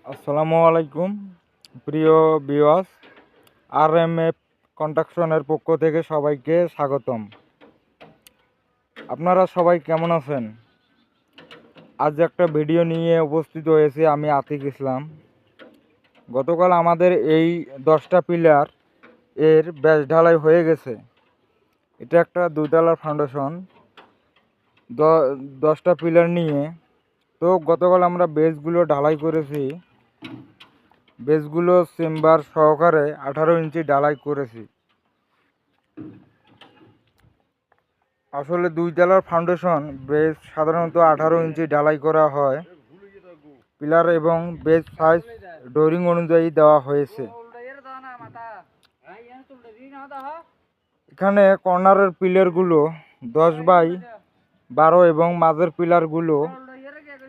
আসসালামু আলাইকুম প্রিয় ভিউয়ার্স, RMF কনস্ট্রাকশনের পক্ষ থেকে সবাইকে স্বাগতম। আপনারা সবাই কেমন আছেন? আজ একটা ভিডিও নিয়ে উপস্থিত হয়েছি আমি আতিক ইসলাম। গতকাল আমাদের এই 10টা পিলার এর ব্যাস ঢালাই হয়ে গেছে। এটা একটা 2 তলার ফাউন্ডেশন, 10টা পিলার নিয়ে। তো গতকাল আমরা বেসগুলো ঢালাই করেছি। বেসগুলো চেম্বার সহকারে 18 ইঞ্চি ঢালাই করেছি। আসলে 2 তলার ফাউন্ডেশন বেস সাধারণত 18 ইঞ্চি ঢালাই করা হয়। পিলার এবং বেস সাইজ ডোরিং অনুযায়ী দেওয়া হয়েছে। এখানে কর্নারের পিলারগুলো 10x12 এবং মাঝের পিলারগুলো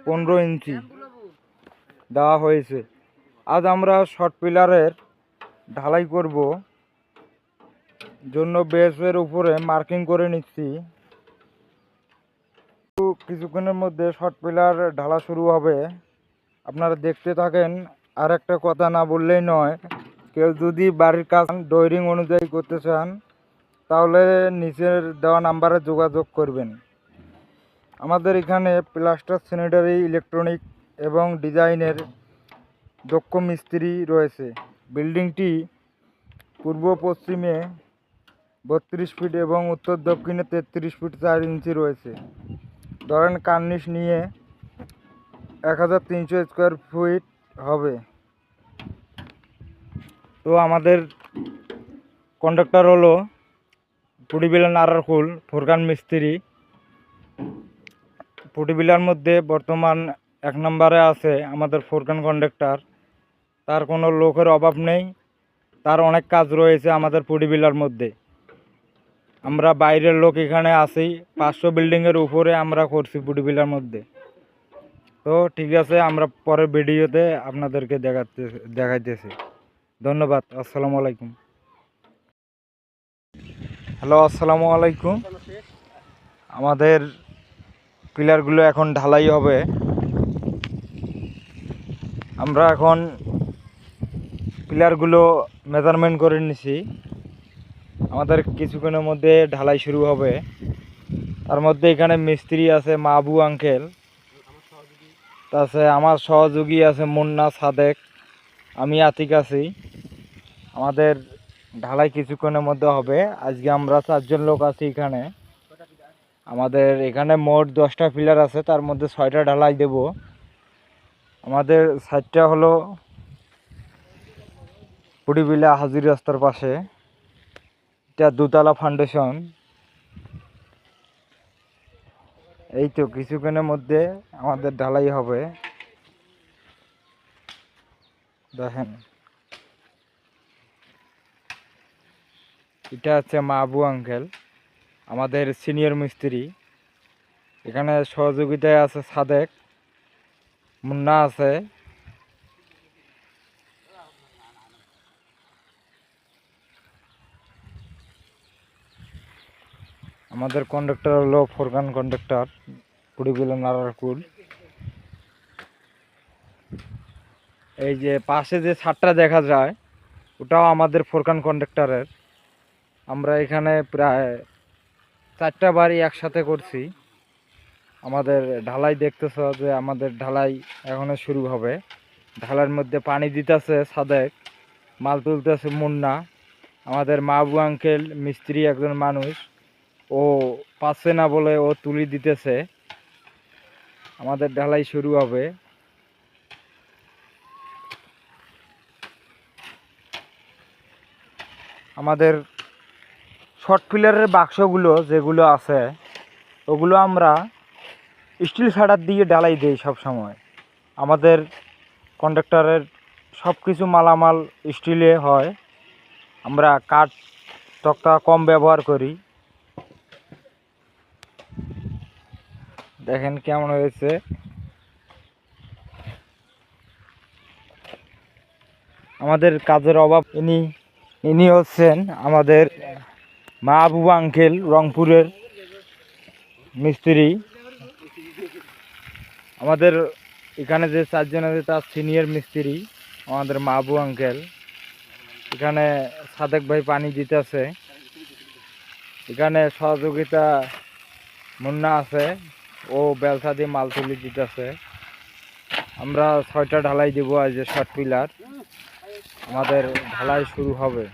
15 ইঞ্চি দেওয়া হয়েছে। আজ আমরা শর্ট পিলারের ঢালাই করব জন্য বেসের উপরে মার্কিং করে নিচ্ছি। কিছুক্ষণের মধ্যে শর্ট পিলার ঢালা শুরু হবে, আপনারা দেখতে থাকেন। আর একটা কথা না বললেই নয়, কেউ যদি বাড়ির কাজ ড্রয়িং অনুযায়ী করতে চান তাহলে নিচের দেওয়া নাম্বারে যোগাযোগ করবেন। আমাদের এখানে প্লাস্টার, স্যানিটারি, ইলেকট্রনিক এবং ডিজাইনের দক্ষ মিস্ত্রি রয়েছে। বিল্ডিংটি পূর্ব পশ্চিমে 32 ফিট এবং উত্তর দক্ষিণে 33 ফিট 4 ইঞ্চি রয়েছে। ধরেন কার্নিশ নিয়ে 1300 স্কোয়ার ফিট হবে। তো আমাদের কন্ট্রাক্টর হলো পুটিবিলা নারারকুল ফোরকান মিস্ত্রি। পুটিবিলার মধ্যে বর্তমান 1 নম্বরে আছে আমাদের ফোরকান কন্ট্রাক্টর। তার কোনো লোকের অভাব নেই, তার অনেক কাজ রয়েছে আমাদের পুটিবিলার মধ্যে। আমরা বাইরের লোক এখানে আছি, 500 বিল্ডিংয়ের উপরে আমরা করছি পুটিবিলার মধ্যে। তো ঠিক আছে, আমরা পরের ভিডিওতে আপনাদেরকে দেখাইতেছি। ধন্যবাদ। আসসালামু আলাইকুম। হ্যালো, আসসালামু আলাইকুম। আমাদের পিলারগুলো এখন ঢালাই হবে। আমরা এখন পিলারগুলো মেজারমেন্ট করে নিছি। আমাদের কিছুক্ষণের মধ্যে ঢালাই শুরু হবে। তার মধ্যে এখানে মিস্ত্রি আছে মাহবু আঙ্কেল, তাছাড়া আমার সহযোগী আছে মুন্না, সাদেক, আমি আতিক আছি। আমাদের ঢালাই কিছুক্ষণের মধ্যে হবে। আজকে আমরা 4 জন লোক আছি এখানে। আমাদের এখানে মোট 10টা পিলার আছে, তার মধ্যে 6টা ঢালাই দেব। আমাদের সাইডটা হলো পুটিবিলা হাজির রাস্তার পাশে। এটা 2 তলা ফাউন্ডেশন। এই তো কিছুক্ষণের মধ্যে আমাদের ঢালাই হবে। দেখেন, এটা হচ্ছে মাহবু আঙ্কেল, আমাদের সিনিয়র মিস্ত্রি। এখানে সহযোগিতায় আছে সাদেক, মুন্না আছে। আমাদের কন্ডাক্টর হলো ফোরকান কন্ডাক্টর, পুটিবিলা নারারকুল। এই যে পাশে যে ছাদটা দেখা যায় ওটাও আমাদের ফোরকান কন্ডাক্টরের। আমরা এখানে প্রায় 4টা বাড়ি একসাথে করছি। আমাদের ঢালাই দেখতেছ যে আমাদের ঢালাই এখনো শুরু হবে। ঢালাইয়ের মধ্যে পানি দিতেছে সাদেক, মাল তুলতেছে মুন্না। আমাদের মাহবু আঙ্কেল মিস্ত্রি একজন মানুষ, ও পাচ্ছে না বলে ও তুলি দিতেছে। আমাদের ঢালাই শুরু হবে। আমাদের শর্ট পিলারের বাক্সগুলো যেগুলো আছে ওগুলো আমরা স্টিল শাটার দিয়ে ঢালাই দিই সব সময়। আমাদের কন্ডাক্টরের সব কিছু মালামাল স্টিলে হয়। আমরা কাঠ তক্তা কম ব্যবহার করি। দেখেন কেমন হয়েছে। আমাদের কাজের অভাব ইনি হচ্ছেন আমাদের মাহবুব আঙ্কেল, রংপুরের মিস্ত্রি। আমাদের এখানে যে চারজন আছে তার সিনিয়র মিস্ত্রি আমাদের মাহবু আঙ্কেল। এখানে সাদেক ভাই পানি দিতেছে। এখানে সহযোগিতা মুন্না আছে, ও বেলসা দিয়ে মাল তুলে দিতেছে। আমরা 6টা ঢালাই দেবো আজ শর্ট পিলার, আমাদের ঢালাই শুরু হবে।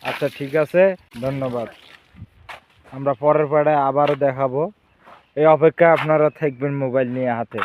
আচ্ছা ঠিক আছে, ধন্যবাদ। আমরা পরের পাড়ায় আবারও দেখাবো, এই অপেক্ষায় আপনারা থাকবেন মোবাইল নিয়ে হাতে।